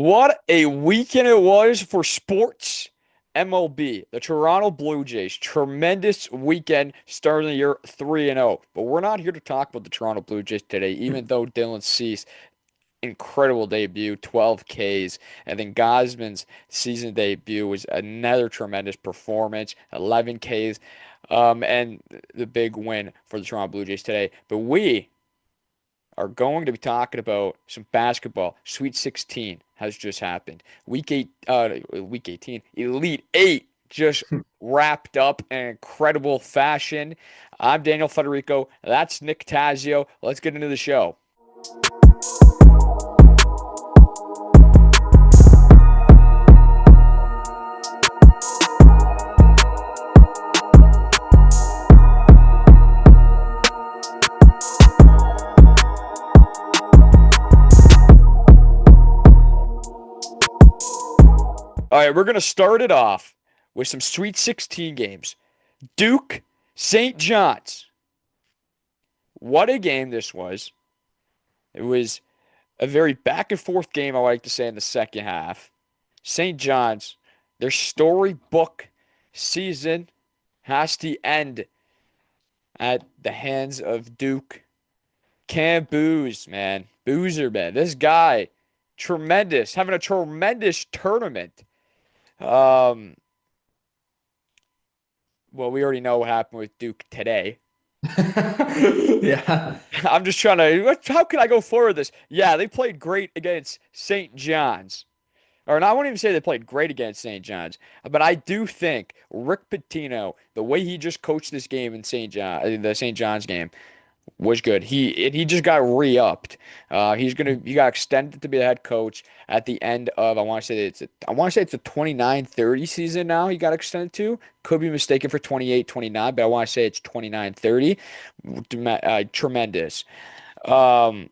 What a weekend it was for sports. MLB, the Toronto Blue Jays, tremendous weekend starting the year 3-0. But we're not here to talk about the Toronto Blue Jays today, even though Dylan Cease, incredible debut, 12 Ks, and then Gosman's season debut was another tremendous performance, 11 Ks, and the big win for the Toronto Blue Jays today. But we are going to be talking about some basketball. Sweet 16 has just happened. Week 18, Elite 8 just wrapped up in incredible fashion. I'm Daniel Federico. That's Nick Tazio. Let's get into the show. All right, we're going to start it off with some Sweet 16 games. Duke, St. John's. What a game this was. It was a very back and forth game, I like to say, in the second half. St. John's, their storybook season has to end at the hands of Duke. Cam Booze, man. Boozer, man. This guy, tremendous, having a tremendous tournament. Um, well, we already know what happened with Duke today. Yeah. I'm just trying to, how can I go forward this? Yeah, they played great against St. John's. Or I won't even say they played great against St. John's, but I do think Rick Pitino, the way he just coached this game in the St. John's game, was good. He just got re-upped. He got extended to be the head coach at the end of I want to say it's a 29-30 season now. He got extended to. Could be mistaken for 28-29, but I want to say it's 29-30. Tremendous. Um,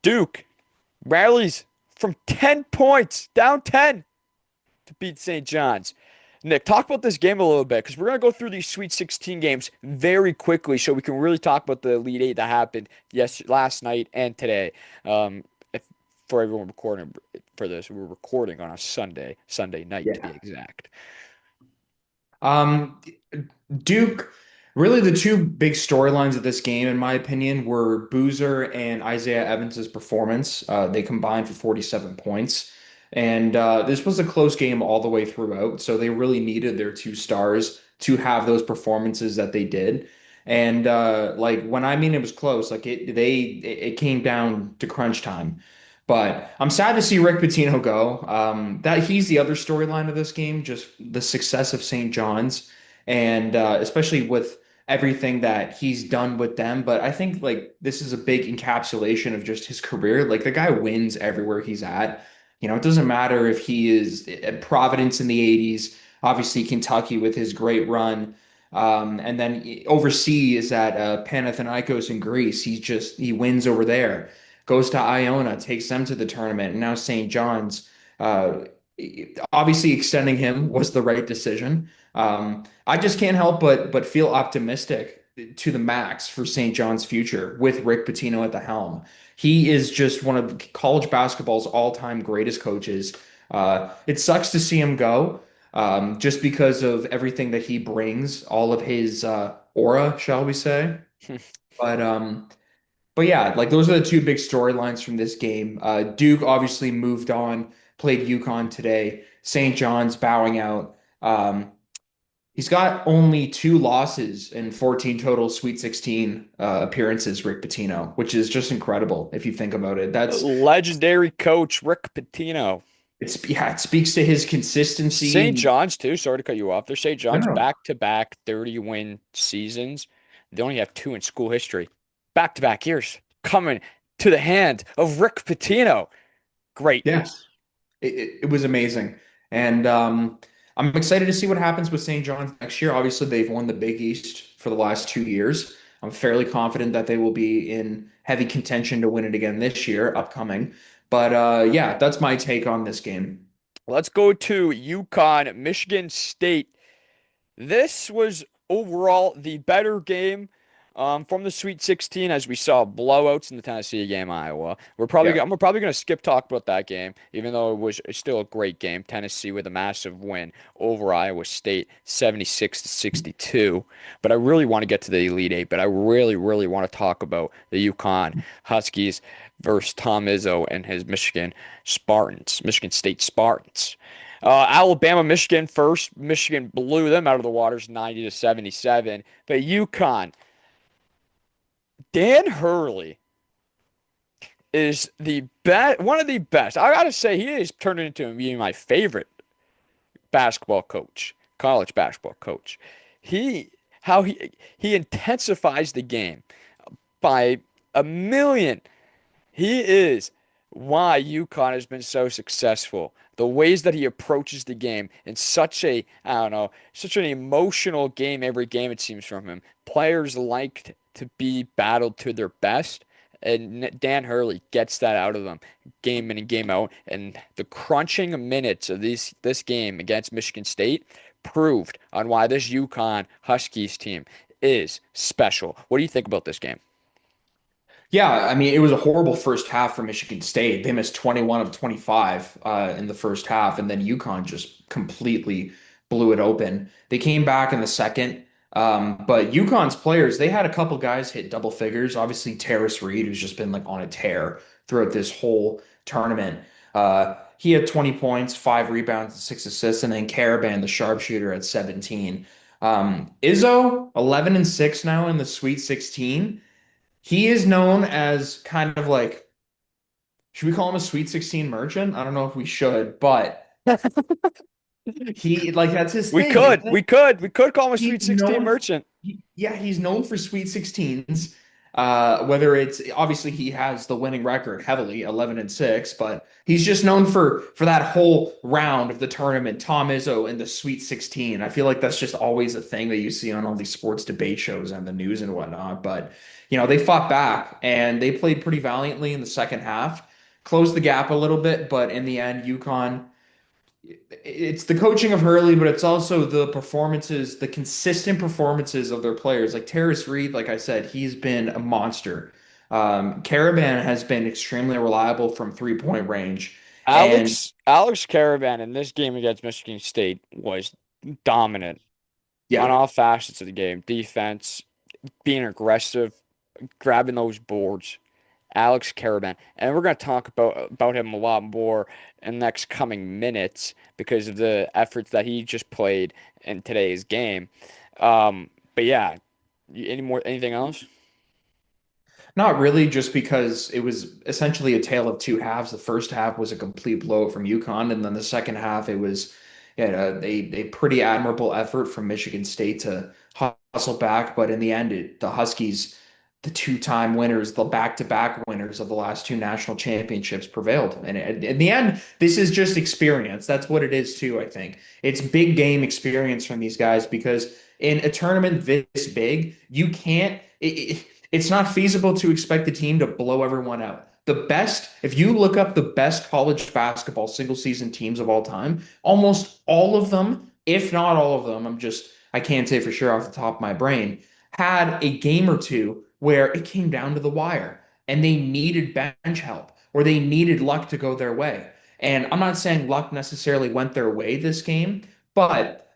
Duke rallies from 10 points down 10 to beat St. John's. Nick, talk about this game a little bit because we're going to go through these Sweet 16 games very quickly so we can really talk about the Elite Eight that happened last night and today. If, for everyone recording for this, we're recording on a Sunday night to be Yeah. exact. Um, Duke, really the two big storylines of this game, in my opinion, were Boozer and Isaiah Evans's performance. They combined for 47 points. And this was a close game all the way throughout. So they really needed their two stars to have those performances that they did. And like when I mean it was close, like it came down to crunch time. But I'm sad to see Rick Pitino go. That he's the other storyline of this game, just the success of St. John's, and especially with everything that he's done with them. But I think like this is a big encapsulation of just his career. Like the guy wins everywhere he's at. It doesn't matter if he is at Providence in the 80s, obviously Kentucky with his great run. And then overseas at Panathinaikos in Greece, he wins over there, goes to Iona, takes them to the tournament, and now St. John's. Uh, Obviously, extending him was the right decision. I just can't help but feel optimistic to the max for St. John's future with Rick Pitino at the helm. He is just one of college basketball's all-time greatest coaches. It sucks to see him go, just because of everything that he brings, all of his aura, shall we say. But um, but yeah, like those are the two big storylines from this game. Duke obviously moved on, played UConn today. St. John's bowing out. He's got only two losses in 14 total Sweet 16 appearances, Rick Pitino, which is just incredible if you think about it. Legendary coach Rick Pitino. It speaks to his St. consistency. John's too. Sorry to cut you off. There's St. No, John's no. back-to-back 30-win seasons. They only have two in school history. Back-to-back years coming to the hand of Rick Pitino. Great news. Yes. It was amazing. And I'm excited to see what happens with St. John's next year. Obviously, they've won the Big East for the last 2 years. I'm fairly confident that they will be in heavy contention to win it again this year, upcoming. But yeah, that's my take on this game. Let's go to UConn, Michigan State. This was overall the better game. From the Sweet 16, as we saw blowouts in the Tennessee game, Iowa. Yeah. I'm probably going to skip talk about that game, even though it's still a great game. Tennessee with a massive win over Iowa State, 76 to 62. But I really want to get to the Elite Eight. But I really, really want to talk about the UConn Huskies versus Tom Izzo and his Michigan State Spartans. Alabama, Michigan first. Michigan blew them out of the waters, 90 to 77. But UConn. Dan Hurley is the best, one of the best. I gotta say, he has turned into being my favorite basketball coach, college basketball coach. He, how he intensifies the game by a million. He is why UConn has been so successful. The ways that he approaches the game in such a, I don't know, such an emotional game every game it seems from him. Players like to be battled to their best, and Dan Hurley gets that out of them game in and game out. And the crunching minutes of this game against Michigan State proved on why this UConn Huskies team is special. What do you think about this game? Yeah, I mean, it was a horrible first half for Michigan State. They missed 21 of 25 in the first half, and then UConn just completely blew it open. They came back in the second, but UConn's players, they had a couple guys hit double figures. Obviously, Terrace Reed, who's just been like on a tear throughout this whole tournament. He had 20 points, 5 rebounds, and 6 assists, and then Caravan, the sharpshooter, at 17. Izzo, 11 and 6 now in the Sweet 16. He is known as kind of like, should we call him a Sweet 16 merchant? I don't know if we should, but he like that's his We thing, isn't could, it? we could, we could call him a Sweet He's 16 known, merchant. yeah, he's known for Sweet 16s. Whether it's obviously he has the winning record heavily, 11 and 6, but he's just known for that whole round of the tournament, Tom Izzo and the Sweet 16. I feel like that's just always a thing that you see on all these sports debate shows and the news and whatnot. But they fought back and they played pretty valiantly in the second half, closed the gap a little bit, but in the end, UConn, it's the coaching of Hurley, but it's also the performances, the consistent performances of their players. Like Terrace Reed, like I said, he's been a monster. Caravan has been extremely reliable from 3-point range. And Alex Caravan in this game against Michigan State was dominant on yeah, all facets of the game. Defense, being aggressive, grabbing those boards. Alex Caravan. And we're going to talk about him a lot more in the next coming minutes because of the efforts that he just played in today's game. But yeah, anything else? not really, just because it was essentially a tale of two halves. The first half was a complete blowout from UConn, and then the second half it was a pretty admirable effort from Michigan State to hustle back. But in the end, the Huskies, the two-time winners, the back-to-back winners of the last two national championships, prevailed. And in the end, this is just experience. That's what it is too, I think. It's big game experience from these guys because in a tournament this big, you can't. It's not feasible to expect the team to blow everyone out. The best, if you look up the best college basketball single season teams of all time, almost all of them, if not all of them, I can't say for sure off the top of my brain, had a game or two where it came down to the wire and they needed bench help or they needed luck to go their way. And I'm not saying luck necessarily went their way this game, but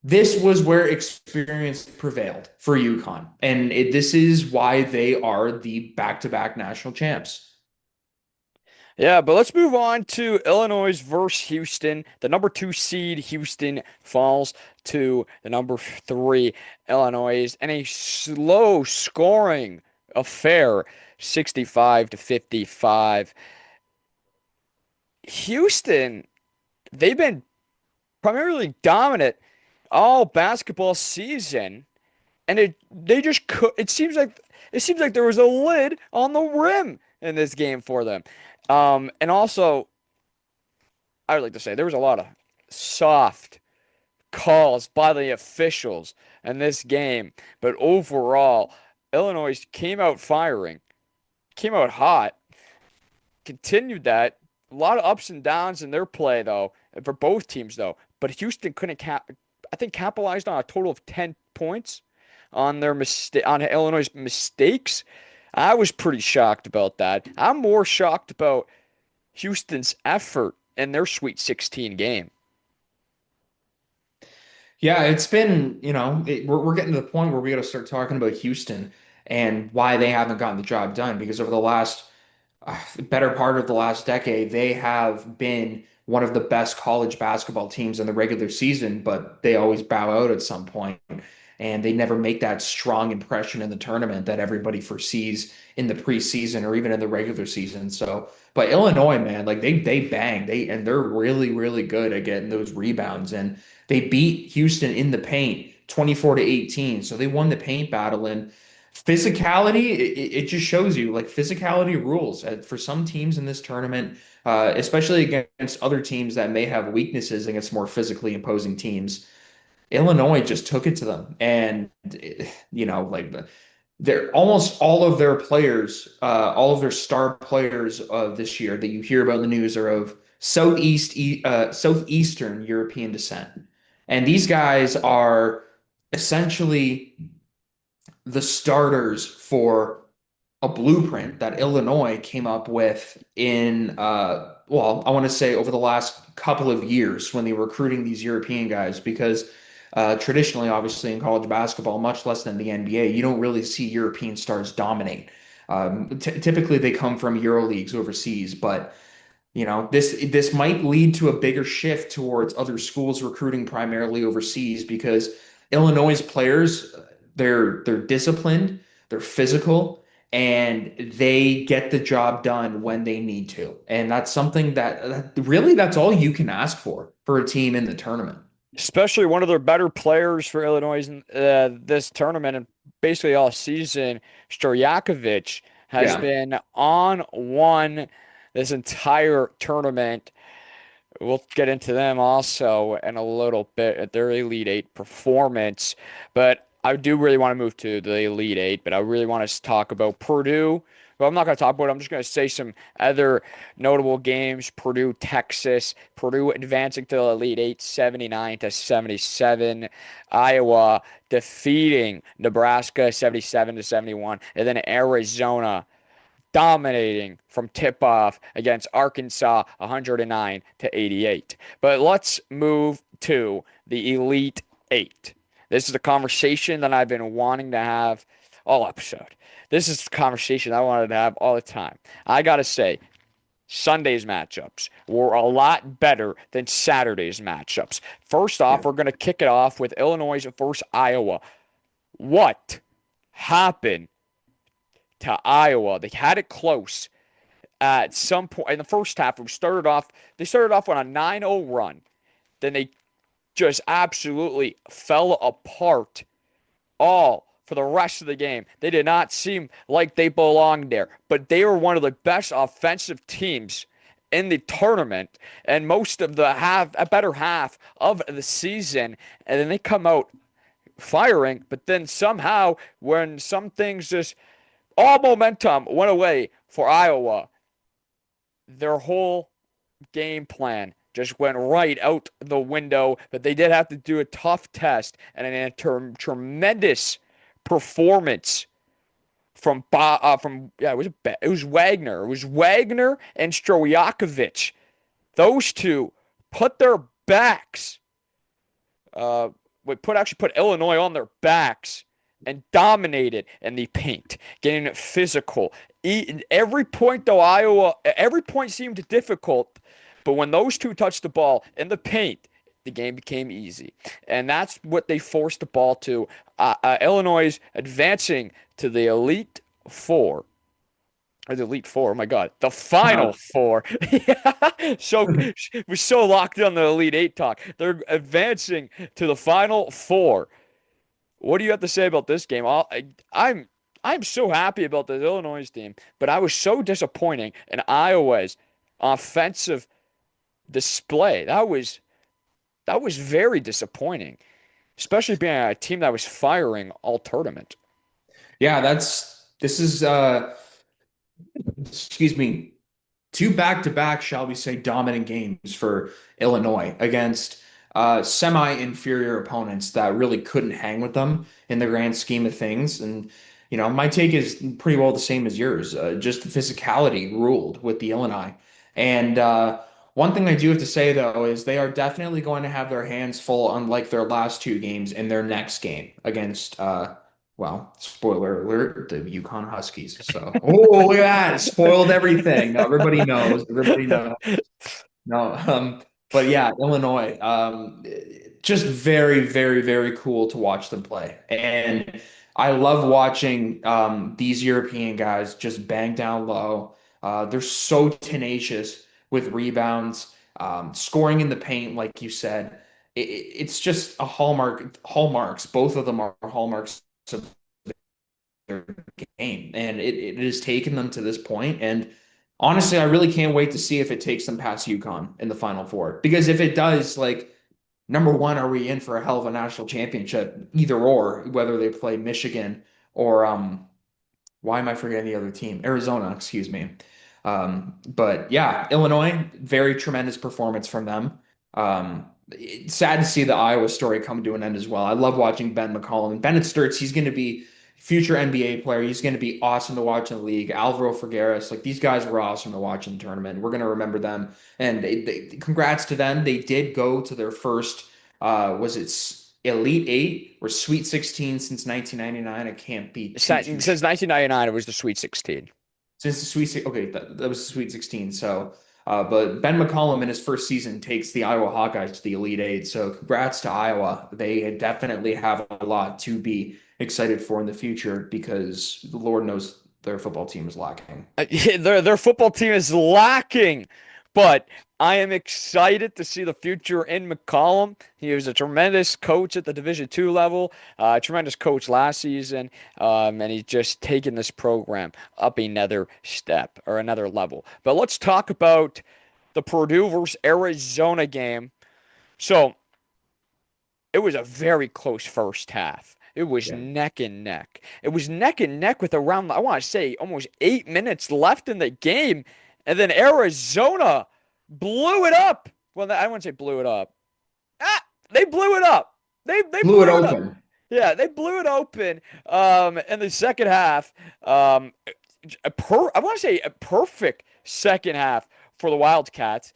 this was where experience prevailed for UConn. And this is why they are the back-to-back national champs. Yeah, but let's move on to Illinois versus Houston. The number two seed, Houston, falls to the number three, Illinois, in a slow scoring affair, 65 to 55. Houston, they've been primarily dominant all basketball season, and it seems like there was a lid on the rim in this game for them. And also, I would like to say there was a lot of soft calls by the officials in this game, but overall, Illinois came out firing, came out hot, continued that. A lot of ups and downs in their play though, for both teams though. But Houston couldn't I think capitalized on a total of 10 points. on their mistake on Illinois' mistakes. I was pretty shocked about that. I'm more shocked about Houston's effort in their Sweet 16 game. Yeah, it's been, we're getting to the point where we got to start talking about Houston and why they haven't gotten the job done because over the last better part of the last decade, they have been one of the best college basketball teams in the regular season, but they always bow out at some point, and they never make that strong impression in the tournament that everybody foresees in the preseason or even in the regular season. So, but Illinois, man, like they bang, they're really really good at getting those rebounds, and they beat Houston in the paint 24 to 18. So they won the paint battle and physicality, it just shows you like physicality rules for some teams in this tournament, especially against other teams that may have weaknesses against more physically imposing teams. Illinois just took it to them, and like they're almost all of their players, all of their star players of this year that you hear about in the news are of southeastern European descent, and these guys are essentially the starters for a blueprint that Illinois came up with in well, I want to say over the last couple of years when they were recruiting these European guys because traditionally, obviously in college basketball, much less than the NBA, you don't really see European stars dominate. Typically, they come from Euro leagues overseas, but this might lead to a bigger shift towards other schools recruiting primarily overseas because Illinois' players, they're disciplined, they're physical, and they get the job done when they need to. And that's something that really that's all you can ask for a team in the tournament. Especially one of their better players for Illinois in this tournament and basically all season, Stojakovic, has Yeah. been on one this entire tournament. We'll get into them also in a little bit at their Elite Eight performance. But I do really want to move to the Elite Eight, but I really want to talk about Purdue. Well, I'm not going to talk about it. I'm just going to say some other notable games. Purdue, Texas. Purdue advancing to the Elite Eight, 79 to 77. Iowa defeating Nebraska, 77 to 71. And then Arizona dominating from tip off against Arkansas 109 to 88. But let's move to the Elite Eight. This is a conversation that I've been wanting to have all episode. This is a conversation I wanted to have all the time. I got to say, Sunday's matchups were a lot better than Saturday's matchups. First off, Yeah. we're going to kick it off with Illinois versus Iowa. What happened to Iowa? They had it close at some point in the first half. They started off on a 9-0 run. Then they just absolutely fell apart all for the rest of the game. They did not seem like they belonged there, but they were one of the best offensive teams in the tournament and most of the a better half of the season. And then they come out firing, but then somehow when some things just all momentum went away for Iowa, their whole game plan just went right out the window. But they did have to do a tough test and a tremendous performance from yeah, it was Wagner. It was Wagner and Stojakovic. Those two put their backs would put Illinois on their backs and dominated in the paint, getting it physical. Every point though, every point seemed difficult, but when those two touched the ball in the paint, the game became easy, and that's what they forced the ball to. Illinois advancing to the Elite Four. Or the Elite Four, oh my God, the Final Four. Yeah. So we're so locked on the Elite Eight talk. They're advancing to the Final Four. What do you have to say about this game? I'm so happy about the Illinois team, but I was so disappointing in Iowa's offensive display. That was very disappointing, especially being a team that was firing all tournament. Yeah, this is excuse me, two back-to-back, shall we say, dominant games for Illinois against semi-inferior opponents that really couldn't hang with them in the grand scheme of things. And my take is pretty well the same as yours. Just the physicality ruled with the Illini. And one thing I do have to say though is they are definitely going to have their hands full, unlike their last two games, in their next game against well, spoiler alert, the Yukon Huskies. So, oh, look at that. Spoiled everything. Now everybody knows. Everybody knows. No, but yeah, Illinois, just very, very, very cool to watch them play. And I love watching these European guys just bang down low. They're so tenacious with rebounds, scoring in the paint, like you said. It's just a hallmarks. Both of them are hallmarks of their game, and it has taken them to this point. And honestly, I really can't wait to see if it takes them past UConn in the Final Four. Because if it does, like, number one, are we in for a hell of a national championship? Either or, whether they play Michigan or why am I forgetting the other team? Arizona, excuse me. But yeah, Illinois, very tremendous performance from them. It's sad to see the Iowa story come to an end as well. I love watching Ben McCollum and Bennett Sturts. He's going to be future NBA player. He's going to be awesome to watch in the league. Alvaro Figueres, like these guys were awesome to watch in the tournament. We're going to remember them. And congrats to them. They did go to their first, was it Elite Eight or Sweet 16 since 1999? I can't be too Since 1999, it was the Sweet 16. since the okay, that was the Sweet 16. So, but Ben McCollum in his first season takes the Iowa Hawkeyes to the Elite Eight. So, congrats to Iowa. They definitely have a lot to be excited for in the future because the Lord knows their football team is lacking. Their football team is lacking, but I am excited to see the future in McCollum. He was a tremendous coach at the Division II level, tremendous coach last season, and he's just taken this program up another step or another level. But let's talk about the Purdue versus Arizona game. So it was a very close first half. It was Yeah. neck and neck. It was neck and neck with around, I want to say, almost 8 minutes left in the game. And then Arizona blew it up. Well, I wouldn't say blew it up. Ah, they blew it up. They Blew it blew it up. open. Yeah, they blew it open. In the second half, I want to say a perfect second half for the Wildcats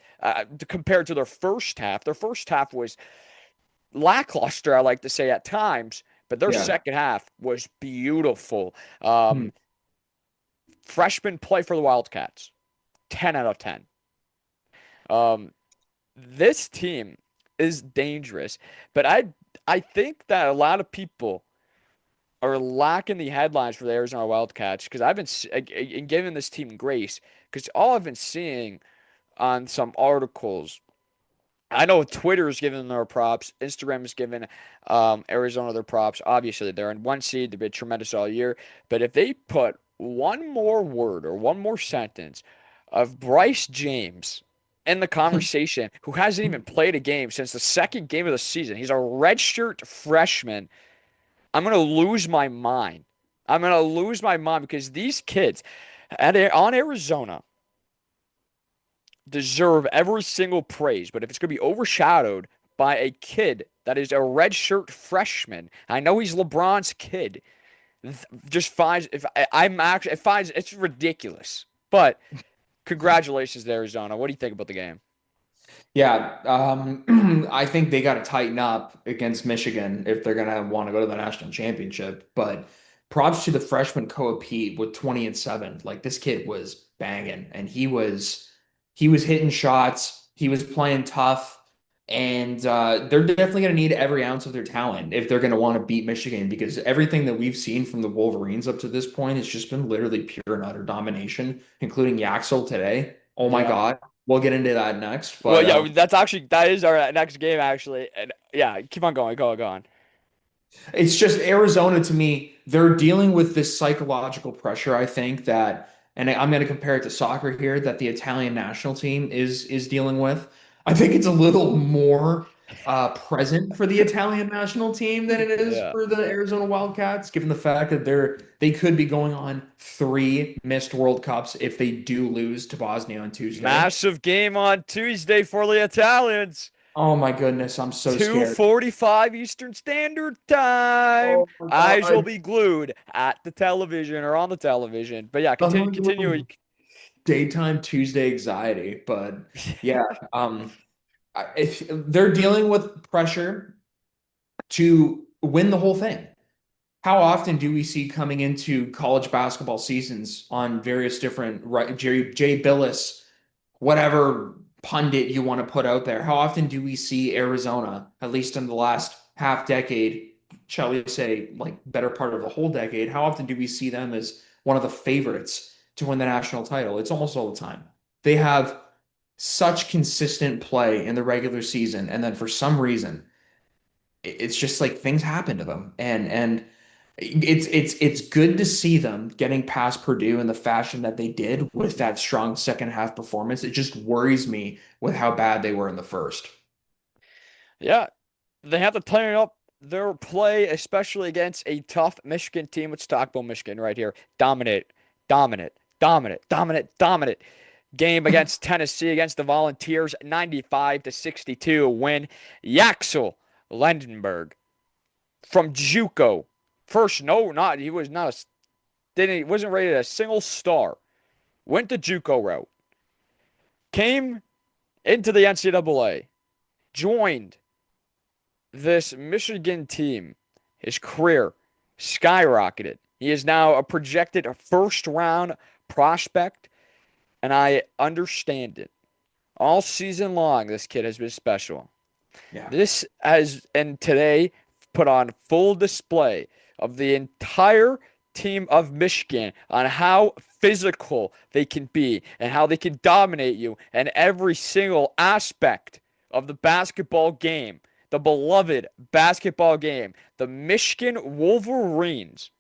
compared to their first half. Their first half was lackluster, I like to say at times, but their Yeah. second half was beautiful. Hmm. Freshman play for the Wildcats, 10 out of 10. Um, this team is dangerous, but I think that a lot of people are lacking the headlines for the Arizona Wildcats because I've been giving this team grace because all I've been seeing on some articles I know Twitter is giving them their props. Instagram is giving Arizona their props. Obviously, they're in one seed. They've been tremendous all year. But if they put one more word or one more sentence of Bryce James in the conversation, who hasn't even played a game since the second game of the season, he's a redshirt freshman. I'm going to lose my mind. I'm going to lose my mind because these kids on Arizona deserve every single praise, but if it's going to be overshadowed by a kid that is a redshirt freshman, I know he's LeBron's kid. Just finds if I'm actually it finds it's ridiculous. But congratulations to Arizona. What do you think about the game? Yeah, I think they got to tighten up against Michigan if they're gonna want to go to the national championship. But props to the freshman Koa Pete with 20 and 7. Like this kid was banging, and he was hitting shots. He was playing tough, and they're definitely gonna need every ounce of their talent if they're gonna want to beat Michigan because everything that we've seen from the Wolverines up to this point has just been literally pure and utter domination, including Yaxel today. Oh my Yeah. God. We'll get into that next, Well, but yeah, that is our next game actually. And yeah, keep on going, go on. it's just Arizona to me, they're dealing with this psychological pressure, I think that, and I'm going to compare it to soccer here, that the Italian national team is dealing with. I think it's a little more present for the Italian national team than it is Yeah. for the Arizona Wildcats, given the fact that they could be going on three missed World Cups if they do lose to Bosnia on Tuesday. Massive game on Tuesday for the Italians. Oh my goodness, I'm so scared. 2:45 Eastern Standard Time. Oh my Eyes will God. be glued at the television or on the television. But yeah, Nothing continue, like a little continue. daytime Tuesday anxiety, but yeah, if they're dealing with pressure to win the whole thing. How often do we see coming into college basketball seasons on various different right, Jay Billis, whatever pundit you want to put out there? How often do we see Arizona, at least in the last half decade, shall we say, like better part of the whole decade? How often do we see them as one of the favorites to win the national title? It's almost all the time. They have such consistent play in the regular season, and then for some reason, it's just like things happen to them, and it's good to see them getting past Purdue in the fashion that they did with that strong second half performance. It just worries me with how bad they were in the first. Yeah, they have to tighten up their play, especially against a tough Michigan team. Let's talk about Michigan right here. Dominate, dominate, dominate, dominate, dominate. Game against Tennessee against the Volunteers, 95-62 win. Yaxel Lendenberg from JUCO. First, no, not he was not a didn't he wasn't rated a single star. Went the JUCO route. Came into the NCAA. Joined this Michigan team. His career skyrocketed. He is now a projected first round prospect, and I understand it. All season long, this kid has been special. Yeah. This has, and today, put on full display of the entire team of Michigan on how physical they can be and how they can dominate you in every single aspect of the basketball game, the beloved basketball game. The Michigan Wolverines.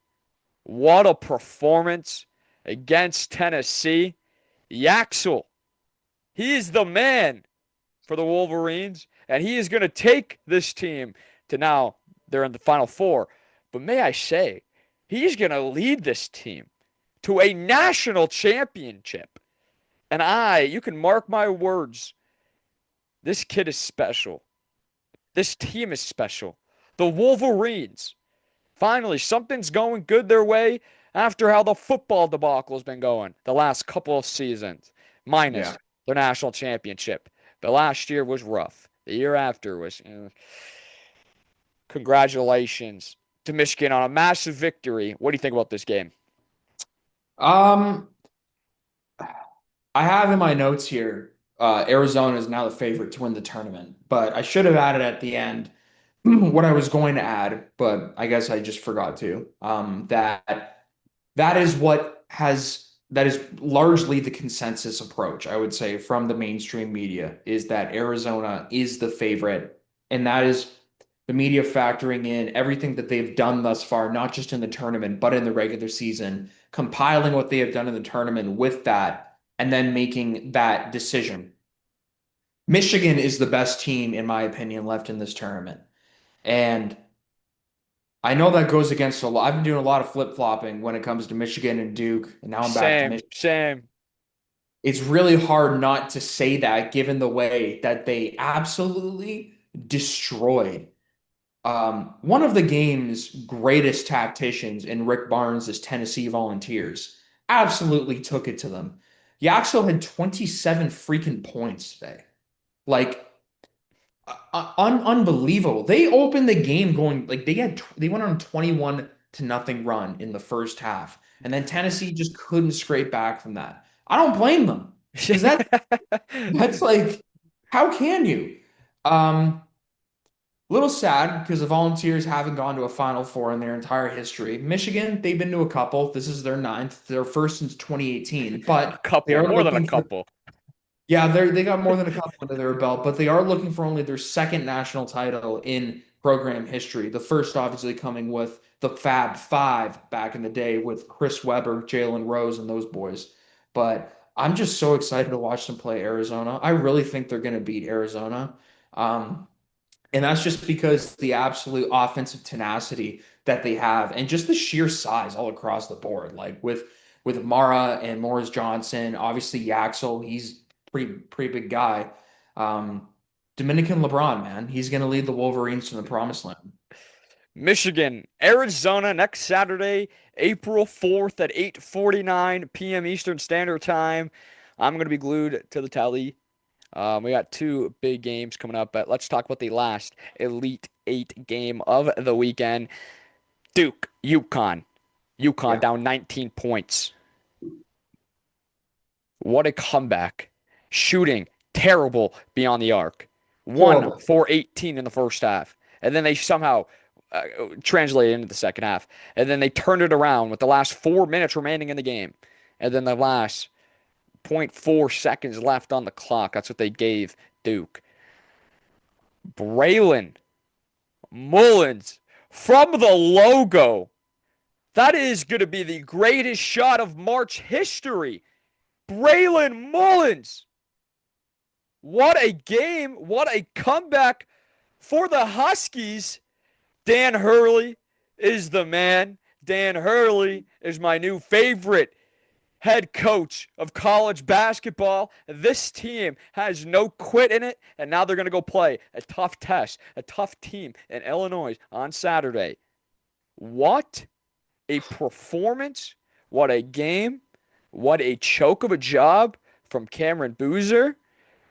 What a performance against Tennessee. Yaxel, he is the man for the Wolverines, and he is going to take this team to now they're in the Final Four. But may I say, he's going to lead this team to a national championship. And you can mark my words, this kid is special. This team is special. The Wolverines, finally, something's going good their way after how the football debacle has been going the last couple of seasons, Yeah. minus their national championship. But last year was rough. The year after was. Congratulations to Michigan on a massive victory. What do you think about this game? Um, I have in my notes here, Arizona is now the favorite to win the tournament, but I should have added at the end what I was going to add, but I guess I just forgot to. That is that is largely the consensus approach, I would say, from the mainstream media, is that Arizona is the favorite, and that is the media factoring in everything that they've done thus far, not just in the tournament, but in the regular season, compiling what they have done in the tournament with that, and then making that decision. Michigan is the best team, in my opinion, left in this tournament. And I know that goes against a lot. I've been doing a lot of flip-flopping when it comes to Michigan and Duke, and now I'm back to Same, Michigan. same. It's really hard not to say that given the way that they absolutely destroyed one of the game's greatest tacticians in Rick Barnes' Tennessee Volunteers. Absolutely took it to them. Yaxel had 27 freaking points today. Like, unbelievable. They opened the game going like they went on 21 to nothing run in the first half, and then Tennessee just couldn't scrape back from that. I don't blame them because that's like, how can you? Um, Little sad because the Volunteers haven't gone to a Final Four in their entire history. Michigan, they've been to a couple. This is their ninth, their first since 2018, A but they couple, are more than a looking for, couple. yeah, they got more than a couple under their belt, but they are looking for only their second national title in program history. The first, obviously, coming with the Fab Five back in the day with Chris Webber, Jalen Rose, and those boys. But I'm just so excited to watch them play Arizona. I really think they're going to beat Arizona. Um, and that's just because the absolute offensive tenacity that they have and just the sheer size all across the board. Like with Mara and Morris Johnson, obviously Yaxel, he's pretty big guy. Um, Dominican LeBron, man. He's going to lead the Wolverines to the promised land. Michigan, Arizona next Saturday, April 4th at 8:49 p.m. Eastern Standard Time. I'm going to be glued to the telly. We got two big games coming up, but let's talk about the last Elite Eight game of the weekend. Duke, UConn. UConn Yeah. down 19 points. What a comeback. Shooting terrible beyond the arc. 1 Horrible. for 18 in the first half. And then they somehow uh, translated into the second half. And then they turned it around with the last 4 minutes remaining in the game. And then the last zero point 0.4 seconds left on the clock. That's what they gave Duke. Braylon Mullins from the logo. That is going to be the greatest shot of March history. Braylon Mullins. What a game. What a comeback for the Huskies. Dan Hurley is the man. Dan Hurley is my new favorite head coach of college basketball. This team has no quit in it, and now they're going to go play a tough test, a tough team in Illinois on Saturday. What a performance. What a game. What a choke of a job from Cameron Boozer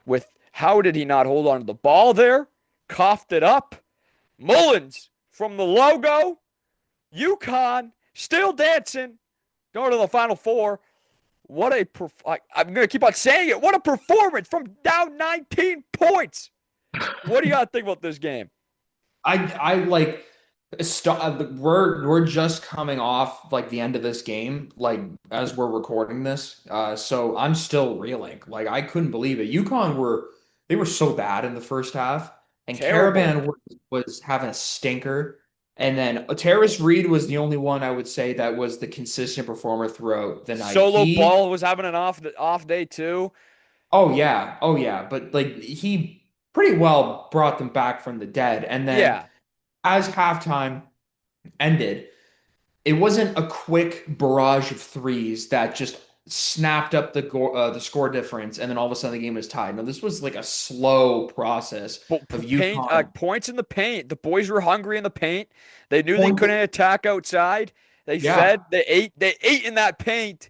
with how did he not hold on to the ball there? Coughed it up. Mullins from the logo. UConn still dancing. Going to the Final Four. What a I'm going to keep on saying it. What a performance from down 19 points. What do you got to think about this game? I like we're just coming off like the end of this game, like as we're recording this. So I'm still reeling. Like I couldn't believe it. UConn were they were so bad in the first half, and Terrible. was having a stinker. And then Terrace Reed was the only one I would say that was the consistent performer throughout the night. Solo He, Ball was having an off day too. oh yeah, but like he pretty well brought them back from the dead. And then Yeah. as halftime ended, it wasn't a quick barrage of threes that just snapped up the score difference, and then all of a sudden the game was tied. No, this was like a slow process of Paint UConn points in the paint. The boys were hungry in the paint. They knew they point. couldn't attack outside. They Yeah, fed. They ate in that paint.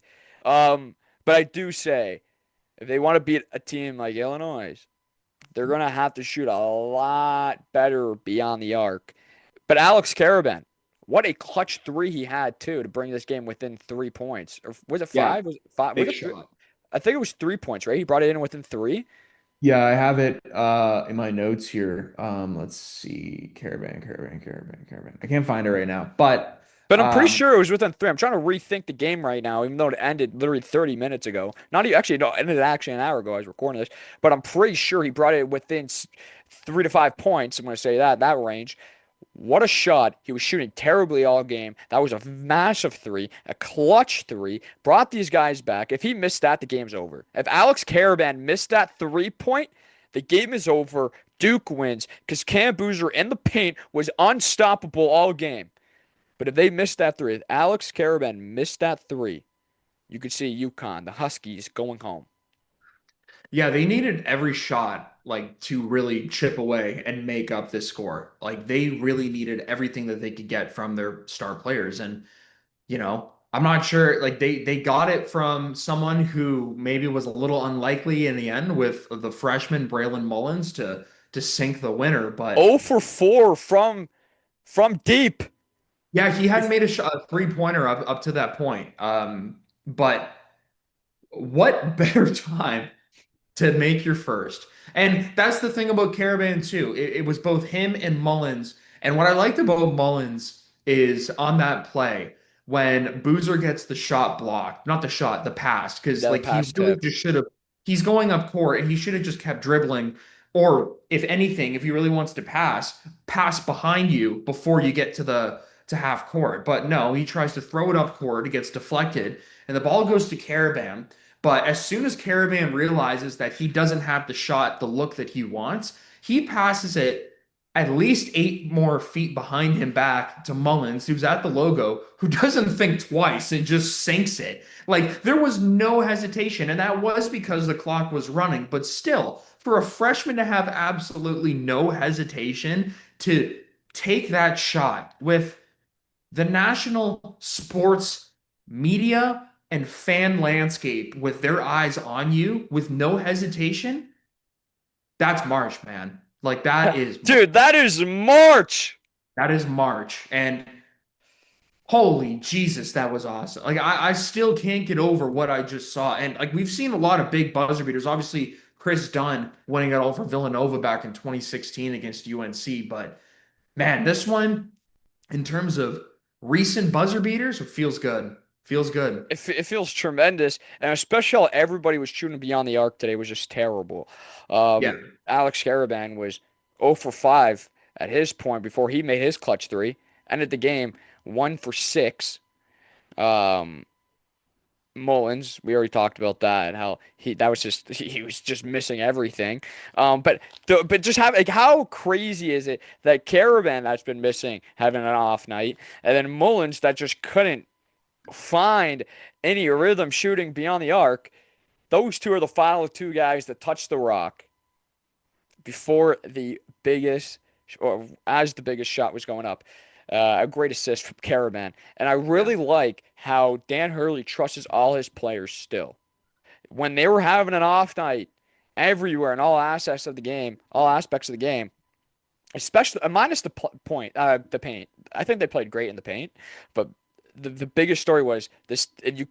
But I do say, if they want to beat a team like Illinois, they're gonna have to shoot a lot better beyond the arc. But Alex Caravan, what a clutch three he had too to bring this game within 3 points. Or was it yeah, five? Was it five? Was big it three? shot. I think it was 3 points, right? He brought it in within three. Yeah, I have it in my notes here. Let's see. Caravan. I can't find it right now. But But I'm pretty um sure it was within three. I'm trying to rethink the game right now, even though it ended literally 30 minutes ago. Not even, actually, no, it ended actually an hour ago. I was recording this, but I'm pretty sure he brought it within 3 to 5 points. I'm going to say that range. What a shot. He was shooting terribly all game. That was a massive three, a clutch three. Brought these guys back. If he missed that, the game's over. If Alex Caravan missed that 3 point, the game is over. Duke wins because Cam Boozer in the paint was unstoppable all game. But if they missed that three, if Alex Caravan missed that three, you could see UConn, the Huskies, going home. Yeah, they needed every shot like to really chip away and make up this score. Like they really needed everything that they could get from their star players. And I'm not sure like they got it from someone who maybe was a little unlikely in the end with the freshman Braylon Mullins to sink the winner. But 0 for 4 from deep. yeah, he hadn't If made a three-pointer up to that point. But what better time to make your first? And that's the thing about Caravan too. It was both him and Mullins. And what I liked about Mullins is on that play when Boozer gets the shot blocked, not the shot, the pass, because yeah, the like he pass really tipped. just should have. He's going up court and he should have just kept dribbling. Or if anything, if he really wants to pass behind you before you get to half court. But no, he tries to throw it up court. It gets deflected, and the ball goes to Caravan. But as soon as Caravan realizes that he doesn't have the shot, the look that he wants, he passes it at least 8 more feet behind him back to Mullins, who's at the logo, who doesn't think twice and just sinks it. Like there was no hesitation, and that was because the clock was running. But still, for a freshman to have absolutely no hesitation to take that shot with the national sports media and fan landscape with their eyes on you with no hesitation, that's March, man. Like that is March. Dude, that is March. That is March. And holy Jesus, that was awesome. Like I still can't get over what I just saw. And like we've seen a lot of big buzzer beaters. Obviously, Chris Dunn winning it all for Villanova back in 2016 against UNC. But man, this one, in terms of recent buzzer beaters, it feels good. Feels good. It feels tremendous, and especially how everybody was shooting beyond the arc today was just terrible. Yeah. Alex Caravan was 0 for 5 at his point before he made his clutch three. Ended the game 1 for 6. Um, Mullins, we already talked about that and how he was just missing everything. But just have like how crazy is it that Caravan that's been missing having an off night, and then Mullins that just couldn't find any rhythm shooting beyond the arc. Those two are the final two guys that touched the rock before the biggest, or as the biggest shot was going up. A great assist from Caravan. And I Yeah. really like how Dan Hurley trusts all his players still. When they were having an off night everywhere in all aspects of the game, especially minus the paint. I think they played great in the paint, but the biggest story was this: you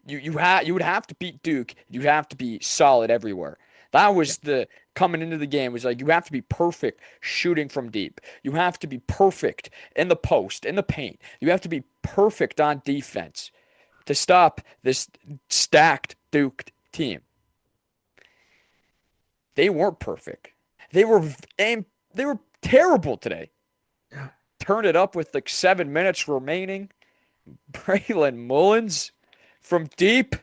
would have to beat Duke. You have to be solid everywhere. That was the coming into the game was like you have to be perfect shooting from deep. You have to be perfect in the post, in the paint. You have to be perfect on defense to stop this stacked Duke team. They weren't perfect. They were they were terrible today. Yeah. Turned it up with like 7 minutes remaining. Braylon Mullins from deep.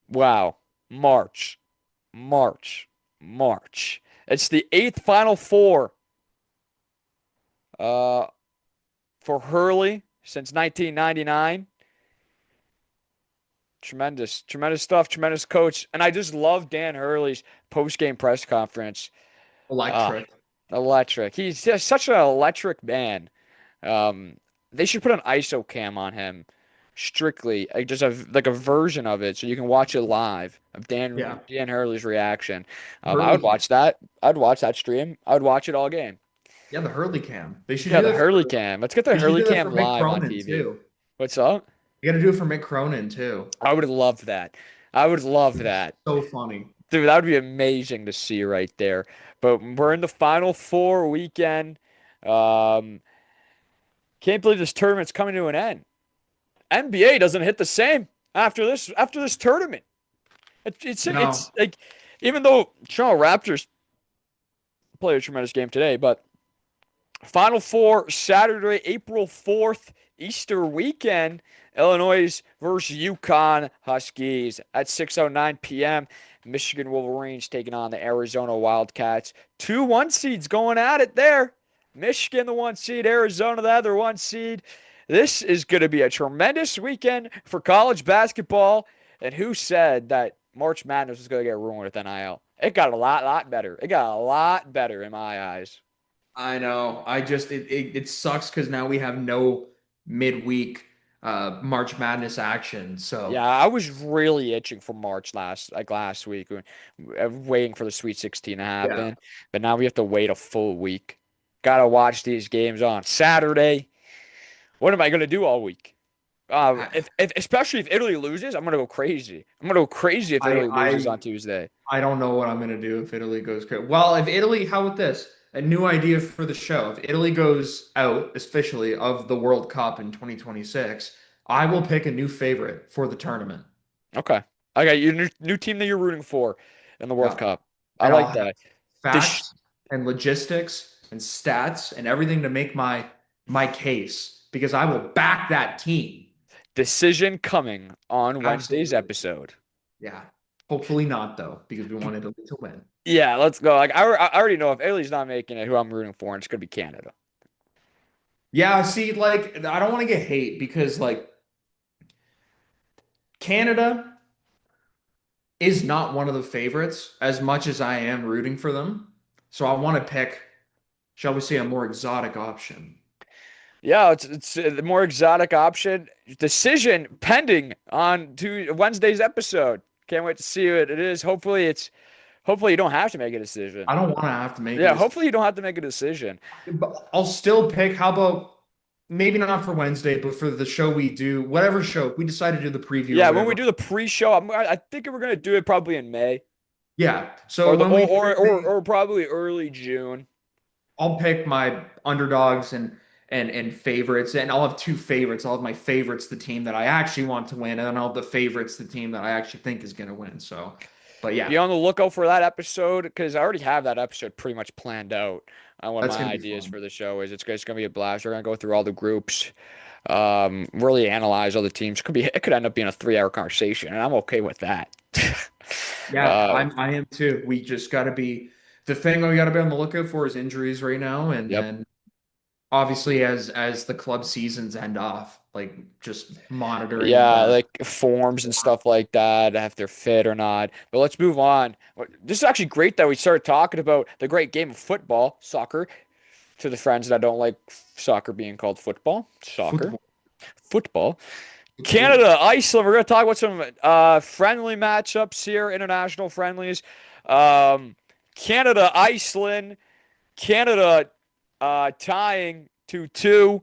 Wow. March. March. March. It's the eighth Final Four uh, for Hurley since 1999. Tremendous, tremendous stuff, tremendous coach. And I just love Dan Hurley's post-game press conference. Ah, Electric. electric. He's just such an electric man. Um, they should put an ISO cam on him, strictly just like a version of it, so you can watch it live of Yeah. Dan Hurley's reaction. I Hurley would cam. watch that. I'd watch that stream. I would watch it all game. Yeah, the Hurley cam. They should Yeah, do the that Hurley for cam. Let's get the they should Hurley do that cam for Mick live on Cronin TV. too. What's up? You gotta do it for Mick Cronin too. I would love that. I would love that. So funny. Dude, that would be amazing to see right there. But we're in the Final Four weekend. Um, can't believe this tournament's coming to an end. NBA doesn't hit the same after this tournament. It's No. like even though Toronto Raptors played a tremendous game today, but Final Four Saturday, April 4th, Easter weekend, Illinois versus UConn Huskies at 6:09 p.m. Michigan Wolverines taking on the Arizona Wildcats. Two one seeds going at it there. Michigan the one seed, Arizona the other one seed. This is going to be a tremendous weekend for college basketball. And who said that March Madness was going to get ruined with NIL? It got a lot better. It got a lot better in my eyes. I know. It sucks because now we have no midweek March Madness action. So Yeah, I was really itching for March last week, waiting for the Sweet 16 to yeah. happen. But now we have to wait a full week. Gotta watch these games on Saturday. What am I gonna do all week? If especially if Italy loses, I'm gonna go crazy. I'm gonna go crazy if I Italy loses I on Tuesday. I don't know what I'm gonna do if Italy goes crazy. Well, if Italy, how about this? A new idea for the show. If Italy goes out officially of the World Cup in 2026, I will pick a new favorite for the tournament. Okay, okay, your new team that you're rooting for in the World Yeah. Cup. I And I'll like have that. This facts and logistics and stats and everything to make my case because I will back that team. decision coming on Wednesday's Absolutely. episode. Yeah. Hopefully not though, because we want Italy to win. Yeah, let's go. Like I already know if Italy's not making it, who I'm rooting for, and it's gonna be Canada. Yeah, see, like I don't want to get hate because like Canada is not one of the favorites as much as I am rooting for them. So I want to pick, shall we say, a more exotic option. Yeah, it's the more exotic option. Decision pending on Wednesday's episode. Can't wait to see what it is. Hopefully you don't have to make a decision. I don't want to have to make Yeah, it. hopefully you don't have to make a decision. But I'll still pick. How about maybe not for Wednesday, but for the show we do, whatever show, if we decide to do the preview or Yeah, when we whatever. do the pre-show, I think we're gonna do it probably in May Yeah. So or the when we do or probably early June. I'll pick my underdogs and favorites, and I'll have two favorites. I'll have my favorites, the team that I actually want to win, and then I'll have the favorites, the team that I actually think is going to win. So, but yeah, Be on the lookout for that episode because I already have that episode pretty much planned out on what that's my going to be ideas fun. for the show is. It's gonna be a blast. We're gonna go through all the groups, really analyze all the teams. It could end up being a 3 hour conversation, and I'm okay with that. Yeah, I am too. We just got to be the thing we got to be on the lookout for is injuries right now, and Yep. then obviously as the club seasons end off, like just monitoring Yeah, the. like forms and stuff like that, if they're fit or not. But let's move on. This is actually great that we started talking about the great game of football, soccer, to the friends that don't like soccer being called football. Soccer, Football. football. Football. Canada, Iceland. We're going to talk about some friendly matchups here, international friendlies. Um, Canada, Iceland. Canada tying 2-2.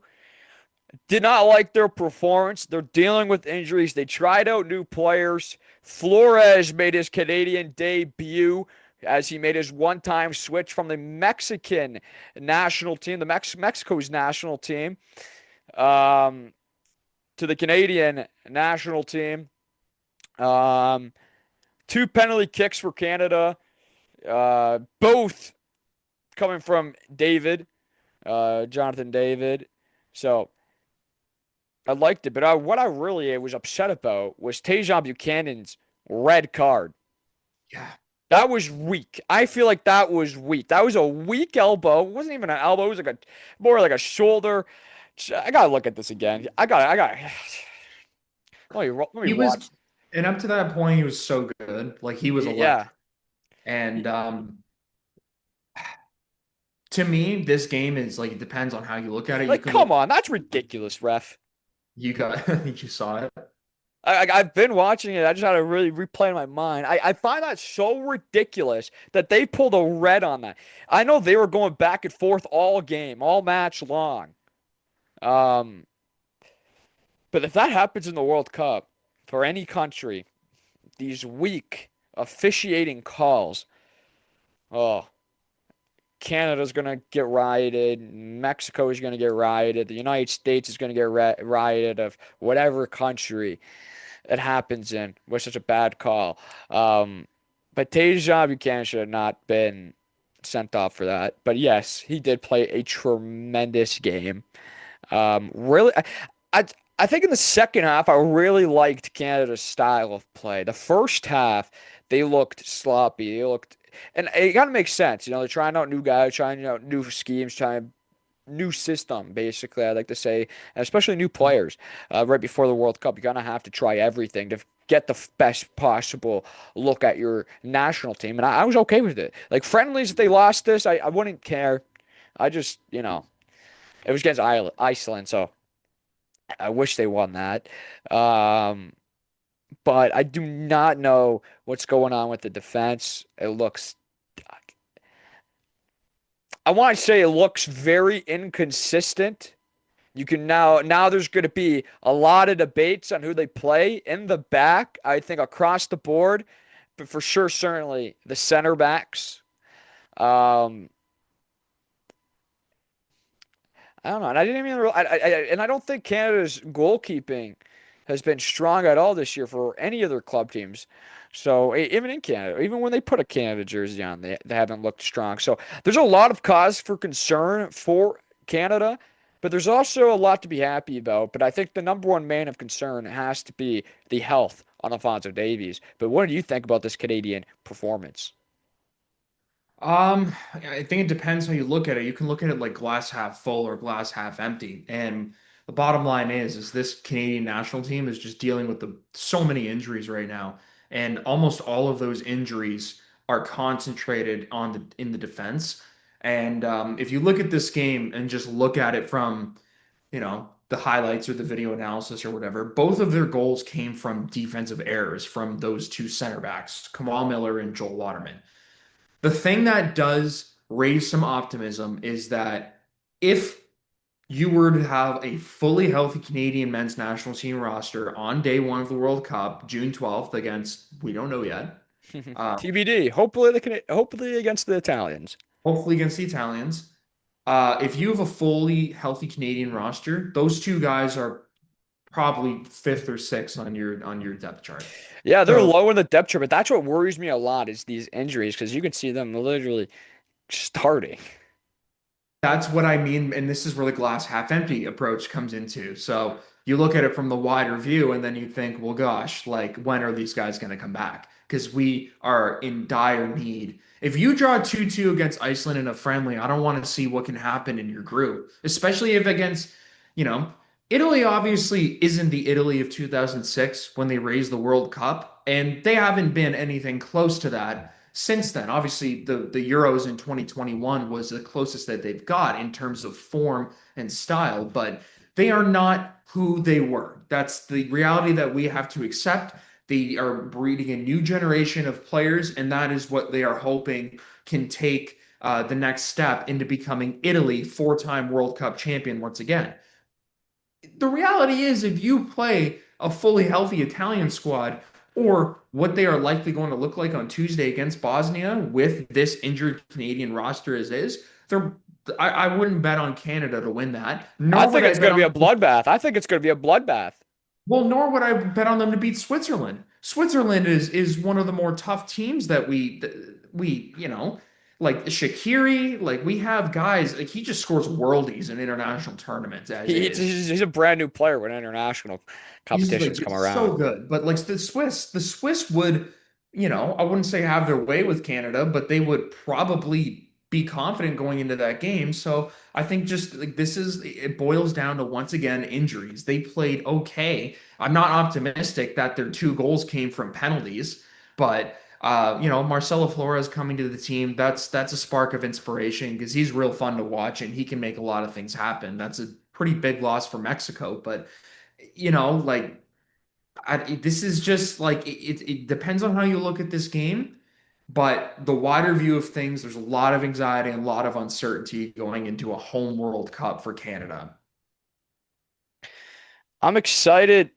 Did not like their performance. They're dealing with injuries. They tried out new players. Flores made his Canadian debut as he made his one-time switch from the Mexican national team, Mexico's national team, um, to the Canadian national team. Um, two penalty kicks for Canada, both coming from Jonathan David. So I liked it, but what I really was upset about was Tajon Buchanan's red card. Yeah. That was weak. I feel like that was weak. That was a weak elbow. It wasn't even an elbow. It was like a more like a shoulder. I gotta look at this again. I got. Let me He was, watch. and up to that point, he was so good. Like he was Yeah. electric. And to me, this game is like it depends on how you look at it. You Like, can look, come on, that's ridiculous, ref. you got, you saw it. I've been watching it. I just had to really replay in my mind. I find that so ridiculous that they pulled a red on that. I know they were going back and forth all game, all match long. Um, but if that happens in the World Cup for any country, these weak officiating calls, oh, Canada's gonna get rioted, Mexico is gonna get rioted, the United States is gonna get rioted of whatever country it happens in with such a bad call. But Tajon Buchanan should have not been sent off for that. But yes, he did play a tremendous game. Really, I I think in the second half, I really liked Canada's style of play. The first half, they looked sloppy. They looked, and it kind of makes sense. You know, they're trying out new guys, trying out new schemes, trying new system, basically, I'd like to say, and especially new players right before the World Cup. You're going to have to try everything to get the best possible look at your national team. And I was okay with it. Like, friendlies, if they lost this, I wouldn't care. I just, it was against Iceland, so I wish they won that. Um, but I do not know what's going on with the defense. It looks I want to say it looks very inconsistent. You can now there's going to be a lot of debates on who they play in the back. I think across the board, but for sure, certainly the center backs. Um, I don't know, and I didn't even. And I don't think Canada's goalkeeping has been strong at all this year for any other club teams. So even in Canada, even when they put a Canada jersey on, they haven't looked strong. So there's a lot of cause for concern for Canada, but there's also a lot to be happy about. But I think the number one main of concern has to be the health on Alfonso Davies. But what do you think about this Canadian performance? I think it depends how you look at it. You can look at it like glass half full or glass half empty. And the bottom line is this Canadian national team is just dealing with so many injuries right now. And almost all of those injuries are concentrated on in the defense. And if you look at this game and just look at it from, the highlights or the video analysis or whatever, both of their goals came from defensive errors from those two center backs, Kamal Miller and Joel Waterman. The thing that does raise some optimism is that if you were to have a fully healthy Canadian men's national team roster on day one of the World Cup, June 12th, against, we don't know yet, TBD. Hopefully hopefully against the Italians. hopefully against the Italians. If you have a fully healthy Canadian roster, those two guys are probably fifth or sixth on your depth chart. Yeah, they're So low in the depth chart, but that's what worries me a lot is these injuries because you can see them literally starting. that's what I mean, and this is where the glass half empty approach comes into. So you look at it from the wider view, and then you think, well, gosh, like when are these guys going to come back? Because we are in dire need. If you draw 2-2 against Iceland in a friendly, I don't want to see what can happen in your group, especially if against, you know, Italy obviously isn't the Italy of 2006 when they raised the World Cup, and they haven't been anything close to that since then. Obviously, the Euros in 2021 was the closest that they've got in terms of form and style, but they are not who they were. That's the reality that we have to accept. They are breeding a new generation of players, and that is what they are hoping can take the next step into becoming Italy, four-time World Cup champion once again. The reality is, if you play a fully healthy Italian squad, or what they are likely going to look like on Tuesday against Bosnia with this injured Canadian roster as is, they're I wouldn't bet on Canada to win that, I nor would think I it's bet going to be on a bloodbath. I think it's going to be a bloodbath. nor would I bet on them to beat Switzerland. Switzerland is one of the more tough teams that we like Shaqiri, like we have guys like he just scores worldies in international tournaments as is. He's a brand new player when international He's like competitions come just so around. good. But like the Swiss would, I wouldn't say have their way with Canada, but they would probably be confident going into that game. So I think just like it boils down to once again injuries. They played okay. I'm not optimistic that their two goals came from penalties, but Marcelo Flores coming to the team, that's a spark of inspiration because he's real fun to watch and he can make a lot of things happen. That's a pretty big loss for Mexico, but like this is just like it depends on how you look at this game, but the wider view of things, there's a lot of anxiety and a lot of uncertainty going into a home World Cup for Canada. I'm excited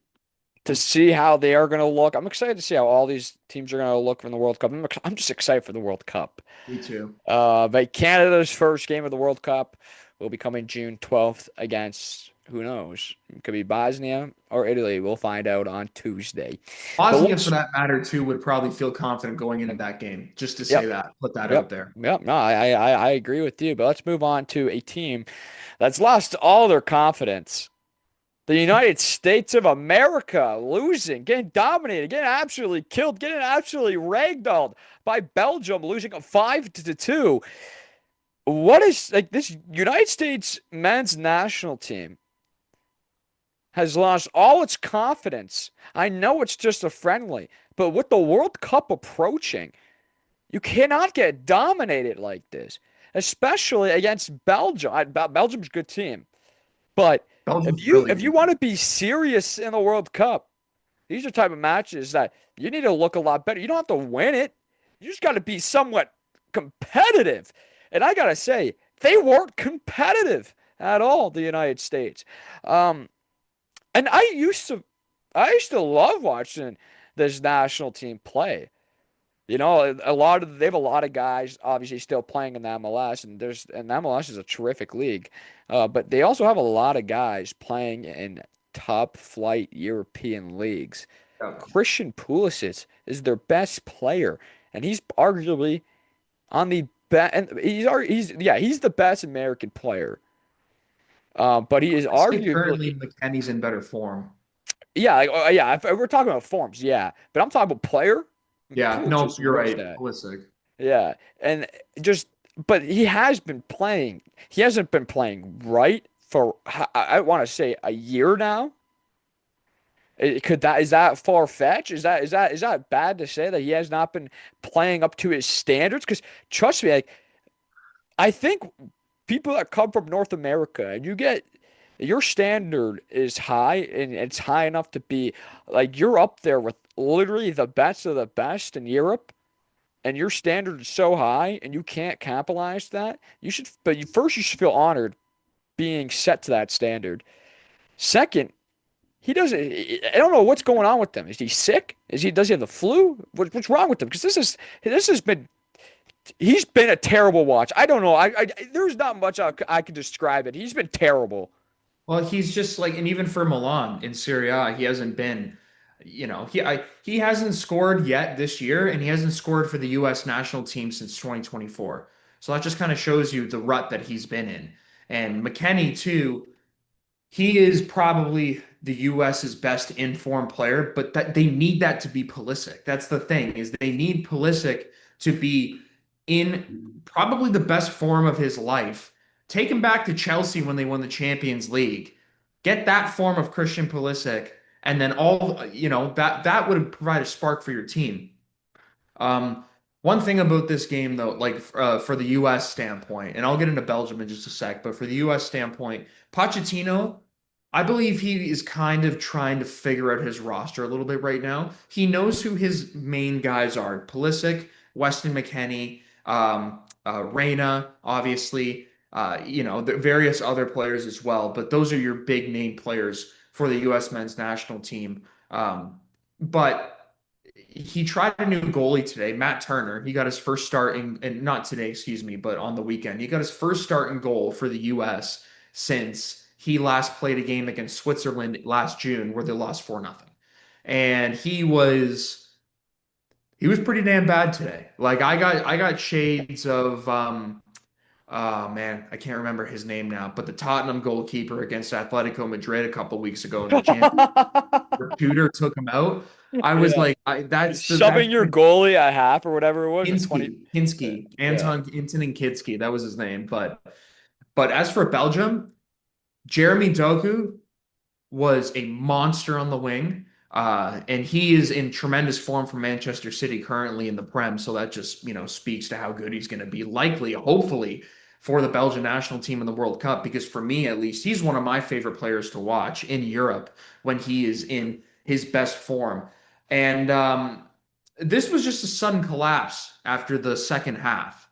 to see how they are going to look. I'm excited to see how all these teams are going to look from the World Cup. I'm just excited for the World Cup. Me too. But Canada's first game of the World Cup will be coming June 12th against who knows? It could be Bosnia or Italy. We'll find out on Tuesday. But Bosnia, for let's, that matter, too, would probably feel confident going into that game. Just to say yep, that, put that out yep, there. yep. No, I agree with you. But let's move on to a team that's lost all their confidence. The United States of America losing, getting dominated, getting absolutely killed, getting absolutely ragdolled by Belgium, losing 5-2. What is like this United States men's national team has lost all its confidence. I know it's just a friendly, but with the World Cup approaching, you cannot get dominated like this, especially against Belgium. Belgium's a good team, but Belgium's really if you good. want to be serious in the World Cup, these are type of matches that you need to look a lot better. You don't have to win it. You just got to be somewhat competitive. And I gotta say, they weren't competitive at all, the United States. Um, and I used to love watching this national team play. You know, they have a lot of guys obviously still playing in the MLS, and MLS is a terrific league. But they also have a lot of guys playing in top flight European leagues. Yeah. Christian Pulisic is their best player, and he's arguably on the best. And he's the best American player. But he is I'd say currently arguably McKennie's in better form. yeah. If we're talking about forms, yeah. But I'm talking about player. Yeah, Pulisic no, is you're where it's right. at. Pulisic. Yeah, and just but he has been playing. He hasn't been playing right for I want to say a year now. Could that is that far fetched? Is that bad to say that he has not been playing up to his standards? Because trust me, like I think people that come from North America and you get your standard is high and it's high enough to be like you're up there with literally the best of the best in Europe and your standard is so high and you can't capitalize that, you should, but first you should feel honored being set to that standard. Second, he doesn't, I don't know what's going on with them. Is he sick? Does he have the flu? What's wrong with him? Because this has been, he's been a terrible watch. I don't know. There's not much I could describe it. He's been terrible. Well, he's just like, and even for Milan in Serie A, he hasn't been, he hasn't scored yet this year, and he hasn't scored for the U.S. national team since 2024. So that just kind of shows you the rut that he's been in. And McKennie too, he is probably the US's best informed player, but that they need that to be Pulisic. That's the thing, is they need Pulisic to be in probably the best form of his life. Take him back to Chelsea when they won the Champions League. Get that form of Christian Pulisic, and then that would provide a spark for your team. One thing about this game, though, like for the U.S. standpoint, and I'll get into Belgium in just a sec, but for the U.S. standpoint, Pochettino, I believe he is kind of trying to figure out his roster a little bit right now. He knows who his main guys are: Pulisic, Weston McKennie, Reyna, obviously, the various other players as well. But those are your big name players for the U.S. men's national team. But he tried a new goalie today, Matt Turner. He got his first start and not today, excuse me, but on the weekend. He got his first start in goal for the US since he last played a game against Switzerland last June where they lost 4-0. And he was pretty damn bad today. Like I got shades of oh man, I can't remember his name now, but the Tottenham goalkeeper against Atletico Madrid a couple weeks ago in the Champions League, Tudor took him out. I was Yeah. like, that's Shoving your goalie at half or whatever it was, a 20. Yeah. Anton Kinsky, that was his name. But as for Belgium, Jeremy Doku was a monster on the wing. And he is in tremendous form for Manchester City currently in the Prem. So that just, speaks to how good he's going to be, likely, hopefully, for the Belgian national team in the World Cup. Because for me, at least, he's one of my favorite players to watch in Europe when he is in his best form. And this was just a sudden collapse after the second half.